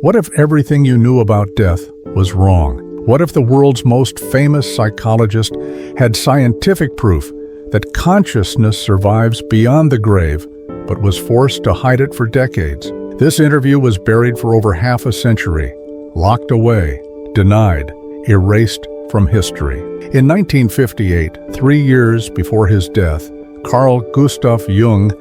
What if everything you knew about death was wrong? What if the world's most famous psychologist had scientific proof that consciousness survives beyond the grave, but was forced to hide it for decades? This interview was buried for over half a century, locked away, denied, erased from history. In 1958, 3 years before his death, Carl Gustav Jung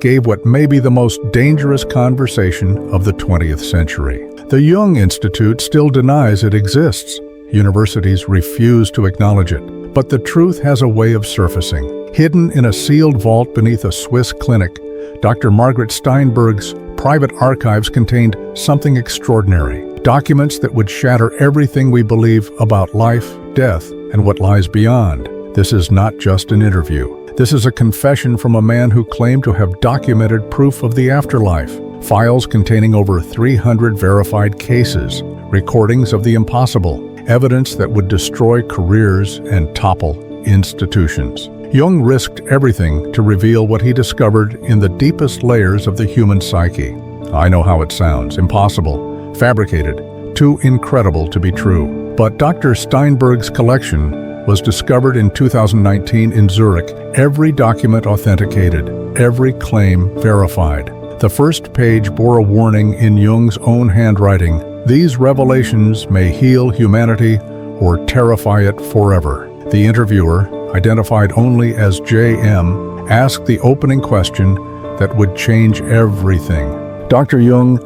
gave what may be the most dangerous conversation of the 20th century. The Jung Institute still denies it exists. Universities refuse to acknowledge it. But the truth has a way of surfacing. Hidden in a sealed vault beneath a Swiss clinic, Dr. Margaret Steinberg's private archives contained something extraordinary. Documents that would shatter everything we believe about life, death, and what lies beyond. This is not just an interview. This is a confession from a man who claimed to have documented proof of the afterlife. Files containing over 300 verified cases, recordings of the impossible, evidence that would destroy careers and topple institutions. Jung risked everything to reveal what he discovered in the deepest layers of the human psyche. I know how it sounds: impossible, fabricated, too incredible to be true. But Dr. Steinberg's collection was discovered in 2019 in Zurich. Every document authenticated, every claim verified. The first page bore a warning in Jung's own handwriting: these revelations may heal humanity or terrify it forever. The interviewer, identified only as J.M., asked the opening question that would change everything. Dr. Jung,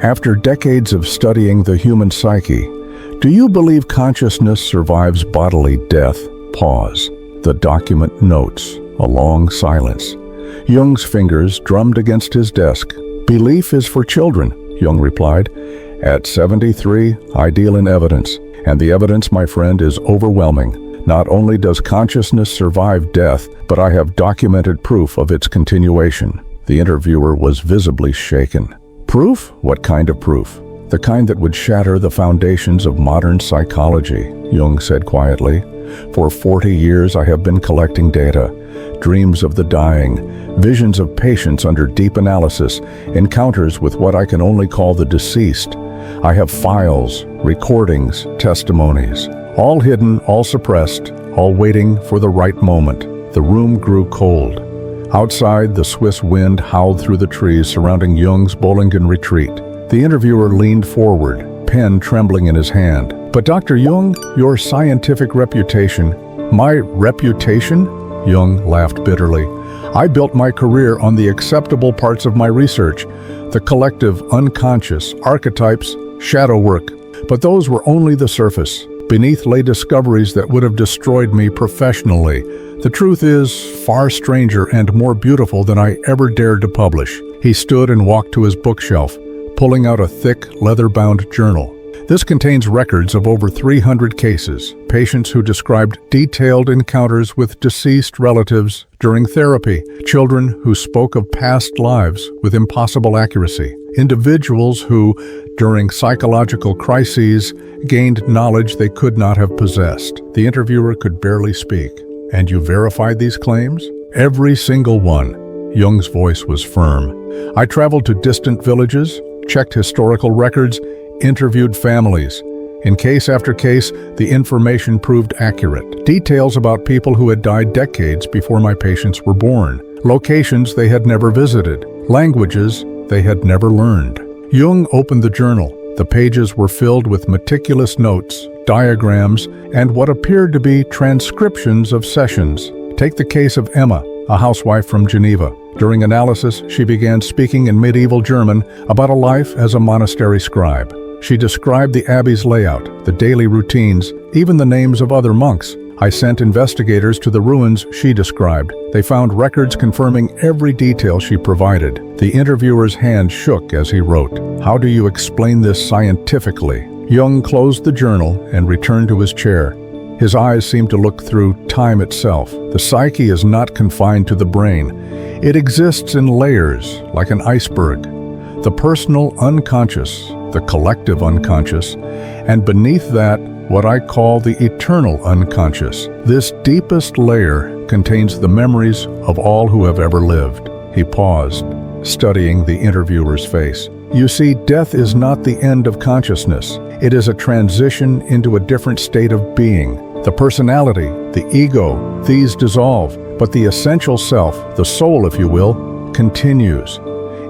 after decades of studying the human psyche, do you believe consciousness survives bodily death? Pause. The document notes a long silence. Jung's fingers drummed against his desk. Belief is for children, Jung replied. At 73, I deal in evidence. And the evidence, my friend, is overwhelming. Not only does consciousness survive death, but I have documented proof of its continuation. The interviewer was visibly shaken. Proof? What kind of proof? The kind that would shatter the foundations of modern psychology, Jung said quietly. For 40 years I have been collecting data, dreams of the dying, visions of patients under deep analysis, encounters with what I can only call the deceased. I have files, recordings, testimonies, all hidden, all suppressed, all waiting for the right moment. The room grew cold. Outside, the Swiss wind howled through the trees surrounding Jung's Bollingen retreat. The interviewer leaned forward, pen trembling in his hand. But Dr. Jung, your scientific reputation— My reputation? Jung laughed bitterly. I built my career on the acceptable parts of my research, the collective unconscious, archetypes, shadow work. But those were only the surface. Beneath lay discoveries that would have destroyed me professionally. The truth is far stranger and more beautiful than I ever dared to publish. He stood and walked to his bookshelf, pulling out a thick, leather-bound journal. This contains records of over 300 cases, patients who described detailed encounters with deceased relatives during therapy, children who spoke of past lives with impossible accuracy, individuals who, during psychological crises, gained knowledge they could not have possessed. The interviewer could barely speak. And you verified these claims? Every single one. Jung's voice was firm. I traveled to distant villages, checked historical records, interviewed families. In case after case, the information proved accurate. Details about people who had died decades before my patients were born. Locations they had never visited. Languages they had never learned. Jung opened the journal. The pages were filled with meticulous notes, diagrams, and what appeared to be transcriptions of sessions. Take the case of Emma, a housewife from Geneva. During analysis, she began speaking in medieval German about a life as a monastery scribe. She described the abbey's layout, the daily routines, even the names of other monks. I sent investigators to the ruins she described. They found records confirming every detail she provided. The interviewer's hand shook as he wrote. How do you explain this scientifically? Jung closed the journal and returned to his chair. His eyes seemed to look through time itself. The psyche is not confined to the brain. It exists in layers, like an iceberg. The personal unconscious, the collective unconscious, and beneath that, what I call the eternal unconscious. This deepest layer contains the memories of all who have ever lived. He paused, studying the interviewer's face. You see, death is not the end of consciousness. It is a transition into a different state of being. The personality, the ego, these dissolve, but the essential self, the soul if you will, continues.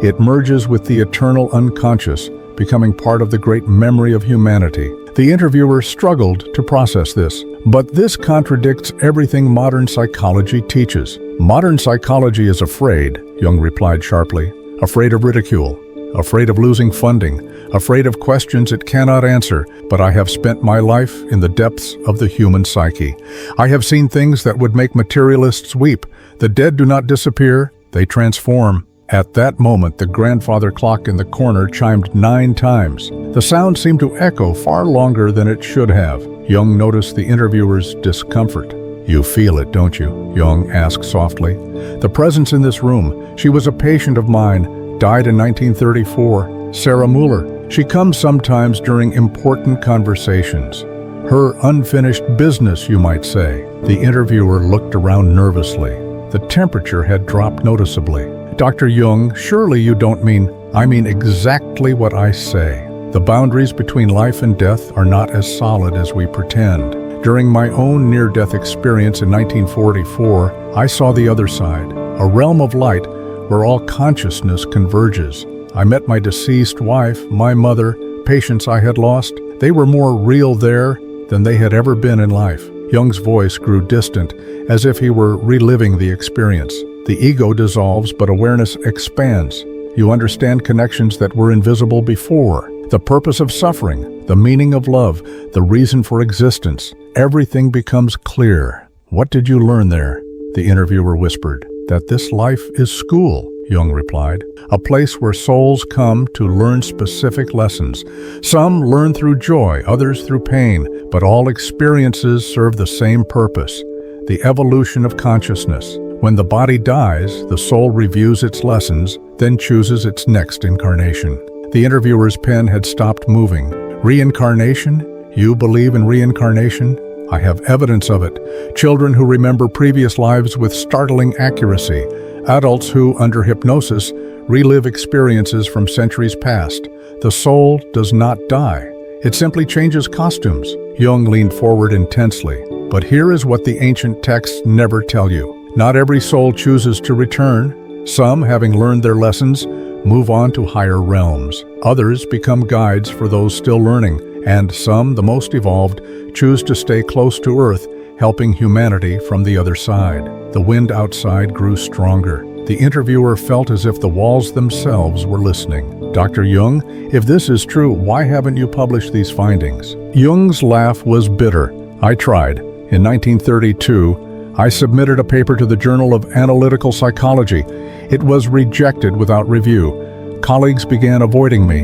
It merges with the eternal unconscious, becoming part of the great memory of humanity. The interviewer struggled to process this, but this contradicts everything modern psychology teaches. Modern psychology is afraid, Jung replied sharply, afraid of ridicule, afraid of losing funding, afraid of questions it cannot answer, but I have spent my life in the depths of the human psyche. I have seen things that would make materialists weep. The dead do not disappear, they transform. At that moment, the grandfather clock in the corner chimed 9 times. The sound seemed to echo far longer than it should have. Jung noticed the interviewer's discomfort. You feel it, don't you? Jung asked softly. The presence in this room, she was a patient of mine, died in 1934, Sarah Mueller. She comes sometimes during important conversations. Her unfinished business, you might say. The interviewer looked around nervously. The temperature had dropped noticeably. Dr. Jung, surely you don't mean, I mean exactly what I say. The boundaries between life and death are not as solid as we pretend. During my own near-death experience in 1944, I saw the other side, a realm of light where all consciousness converges. I met my deceased wife, my mother, patients I had lost. They were more real there than they had ever been in life. Jung's voice grew distant, as if he were reliving the experience. The ego dissolves, but awareness expands. You understand connections that were invisible before. The purpose of suffering, the meaning of love, the reason for existence. Everything becomes clear. What did you learn there? The interviewer whispered. That this life is school, Jung replied. A place where souls come to learn specific lessons. Some learn through joy, others through pain, but all experiences serve the same purpose, the evolution of consciousness. When the body dies, the soul reviews its lessons, then chooses its next incarnation. The interviewer's pen had stopped moving. Reincarnation? You believe in reincarnation? I have evidence of it. Children who remember previous lives with startling accuracy. Adults who, under hypnosis, relive experiences from centuries past. The soul does not die. It simply changes costumes. Jung leaned forward intensely. But here is what the ancient texts never tell you. Not every soul chooses to return. Some, having learned their lessons, move on to higher realms. Others become guides for those still learning, and some, the most evolved, choose to stay close to Earth, helping humanity from the other side. The wind outside grew stronger. The interviewer felt as if the walls themselves were listening. Dr. Jung, if this is true, why haven't you published these findings? Jung's laugh was bitter. I tried. In 1932, I submitted a paper to the Journal of Analytical Psychology. It was rejected without review. Colleagues began avoiding me.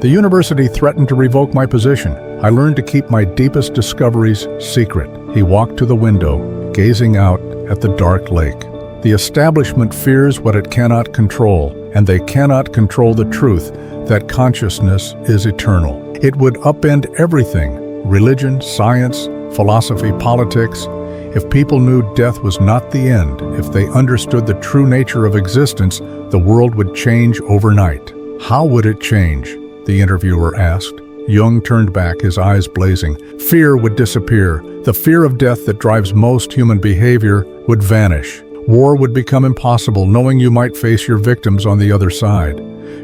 The university threatened to revoke my position. I learned to keep my deepest discoveries secret. He walked to the window, gazing out at the dark lake. The establishment fears what it cannot control, and they cannot control the truth that consciousness is eternal. It would upend everything: religion, science, philosophy, politics. If people knew death was not the end, if they understood the true nature of existence, the world would change overnight. How would it change? The interviewer asked. Jung turned back, his eyes blazing. Fear would disappear. The fear of death that drives most human behavior would vanish. War would become impossible, knowing you might face your victims on the other side.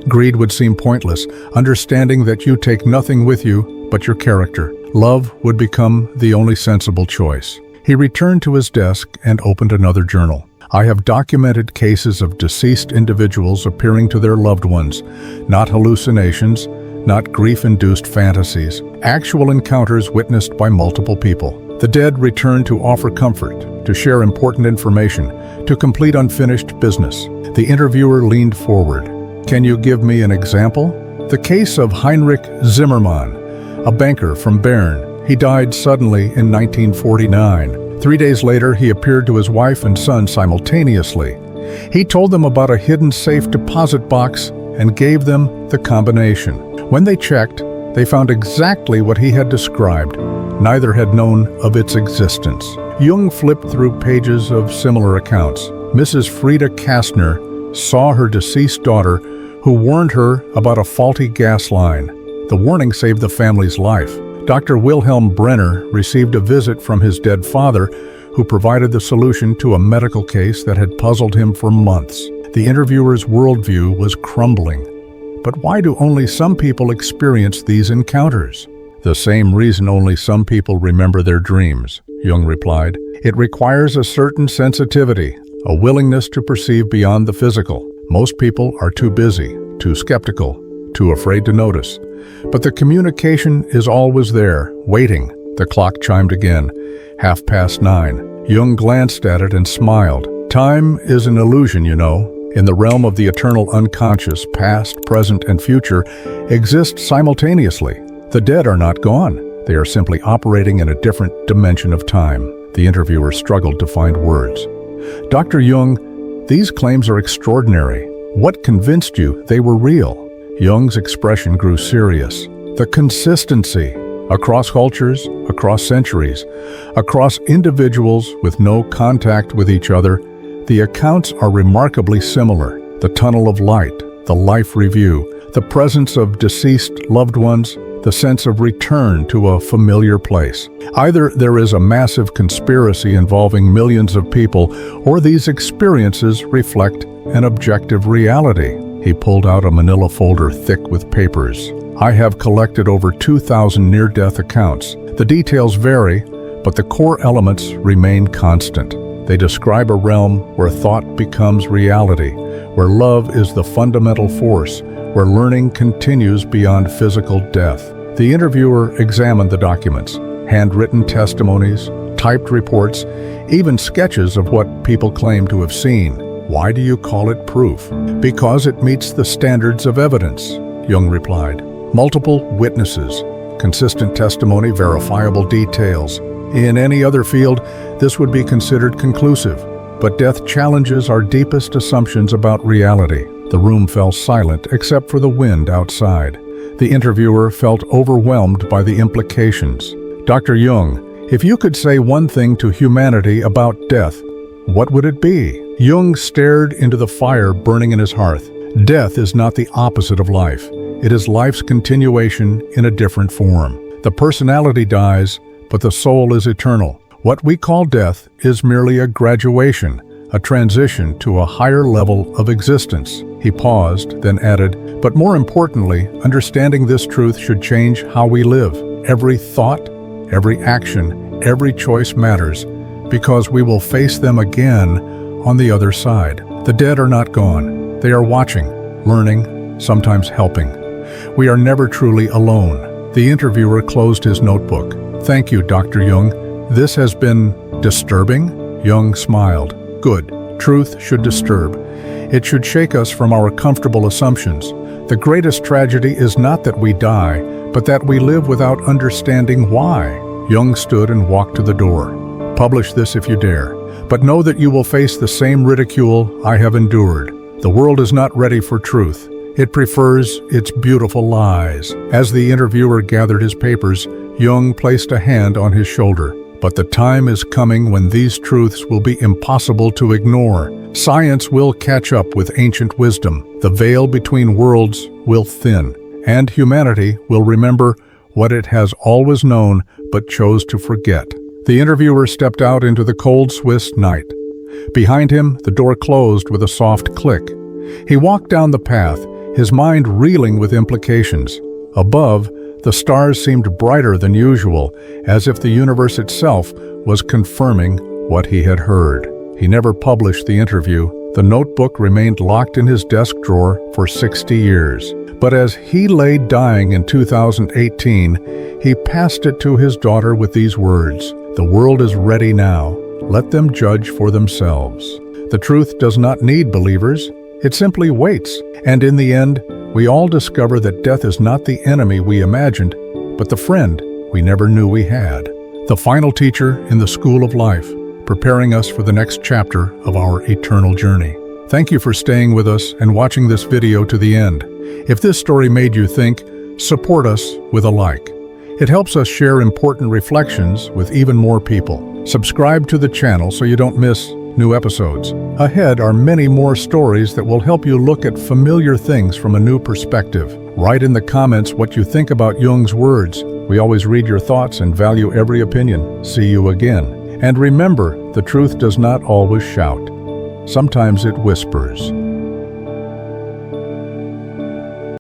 Greed would seem pointless, understanding that you take nothing with you but your character. Love would become the only sensible choice. He returned to his desk and opened another journal. I have documented cases of deceased individuals appearing to their loved ones, not hallucinations, not grief-induced fantasies, actual encounters witnessed by multiple people. The dead returned to offer comfort, to share important information, to complete unfinished business. The interviewer leaned forward. Can you give me an example? The case of Heinrich Zimmermann, a banker from Bern. He died suddenly in 1949. 3 days later, he appeared to his wife and son simultaneously. He told them about a hidden safe deposit box and gave them the combination. When they checked, they found exactly what he had described. Neither had known of its existence. Jung flipped through pages of similar accounts. Mrs. Frieda Kastner saw her deceased daughter who warned her about a faulty gas line. The warning saved the family's life. Dr. Wilhelm Brenner received a visit from his dead father, who provided the solution to a medical case that had puzzled him for months. The interviewer's worldview was crumbling. But why do only some people experience these encounters? The same reason only some people remember their dreams, Jung replied. It requires a certain sensitivity, a willingness to perceive beyond the physical. Most people are too busy, too skeptical, too afraid to notice. But the communication is always there, waiting. The clock chimed again, 9:30. Jung glanced at it and smiled. Time is an illusion, you know. In the realm of the eternal unconscious, past, present, and future exist simultaneously. The dead are not gone. They are simply operating in a different dimension of time. The interviewer struggled to find words. Dr. Jung, these claims are extraordinary. What convinced you they were real? Jung's expression grew serious. The consistency. Across cultures, across centuries, across individuals with no contact with each other, the accounts are remarkably similar. The tunnel of light, the life review, the presence of deceased loved ones, the sense of return to a familiar place. Either there is a massive conspiracy involving millions of people, or these experiences reflect an objective reality. He pulled out a manila folder thick with papers. I have collected over 2,000 near-death accounts. The details vary, but the core elements remain constant. They describe a realm where thought becomes reality, where love is the fundamental force, where learning continues beyond physical death. The interviewer examined the documents, handwritten testimonies, typed reports, even sketches of what people claim to have seen. Why do you call it proof? Because it meets the standards of evidence, Jung replied. Multiple witnesses, consistent testimony, verifiable details. In any other field, this would be considered conclusive. But death challenges our deepest assumptions about reality. The room fell silent except for the wind outside. The interviewer felt overwhelmed by the implications. Dr. Jung, if you could say one thing to humanity about death, what would it be? Jung stared into the fire burning in his hearth. Death is not the opposite of life. It is life's continuation in a different form. The personality dies, but the soul is eternal. What we call death is merely a graduation, a transition to a higher level of existence. He paused, then added, but more importantly, understanding this truth should change how we live. Every thought, every action, every choice matters, because we will face them again on the other side. The dead are not gone. They are watching, learning, sometimes helping. We are never truly alone. The interviewer closed his notebook. Thank you, Dr. Jung. This has been disturbing? Jung smiled. Good. Truth should disturb. It should shake us from our comfortable assumptions. The greatest tragedy is not that we die, but that we live without understanding why. Jung stood and walked to the door. Publish this if you dare, but know that you will face the same ridicule I have endured. The world is not ready for truth. It prefers its beautiful lies. As the interviewer gathered his papers, Jung placed a hand on his shoulder. But the time is coming when these truths will be impossible to ignore. Science will catch up with ancient wisdom. The veil between worlds will thin, and humanity will remember what it has always known but chose to forget. The interviewer stepped out into the cold Swiss night. Behind him, the door closed with a soft click. He walked down the path, his mind reeling with implications. Above, the stars seemed brighter than usual, as if the universe itself was confirming what he had heard. He never published the interview. The notebook remained locked in his desk drawer for 60 years. But as he lay dying in 2018, he passed it to his daughter with these words, "The world is ready now. Let them judge for themselves." The truth does not need believers. It simply waits. And in the end, we all discover that death is not the enemy we imagined, but the friend we never knew we had. The final teacher in the school of life, preparing us for the next chapter of our eternal journey. Thank you for staying with us and watching this video to the end. If this story made you think, support us with a like. It helps us share important reflections with even more people. Subscribe to the channel so you don't miss new episodes. Ahead are many more stories that will help you look at familiar things from a new perspective. Write in the comments what you think about Jung's words. We always read your thoughts and value every opinion. See you again. And remember, the truth does not always shout. Sometimes it whispers.